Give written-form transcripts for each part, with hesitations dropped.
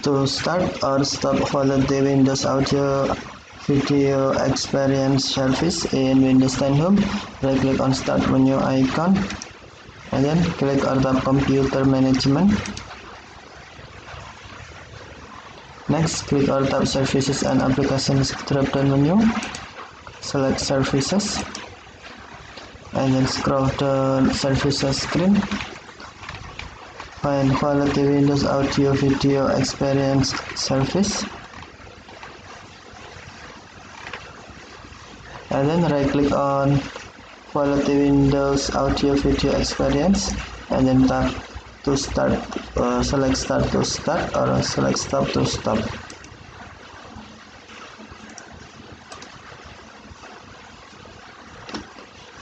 To start or stop, follow the Windows Audio Video Experience service in Windows 10 Home. Right click on Start menu icon and then click or tap Computer Management. Next, click or tap Services and Applications drop-down menu. Select Services and then scroll to Services screen. Find Quality Windows Audio Video Experience Service and then right click on Quality Windows Audio Video Experience and then tap to start. Select Start to start or select Stop to stop.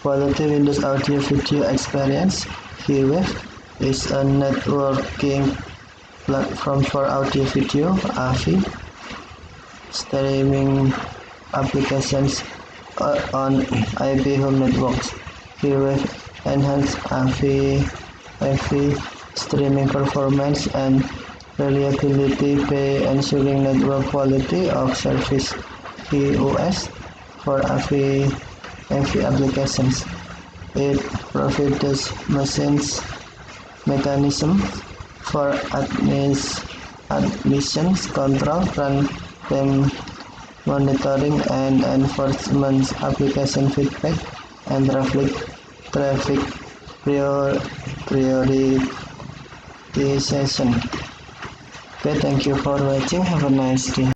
Quality Windows Audio Video Experience (QWEV) is a networking platform for audio video (AV) streaming applications on IP home networks. QWEV enhance AV streaming performance and reliability by ensuring network quality of service QoS for AV applications. It provides mechanism for admissions control, runtime monitoring and enforcement, application feedback, and traffic prioritization. Okay, thank you for watching. Have a nice day.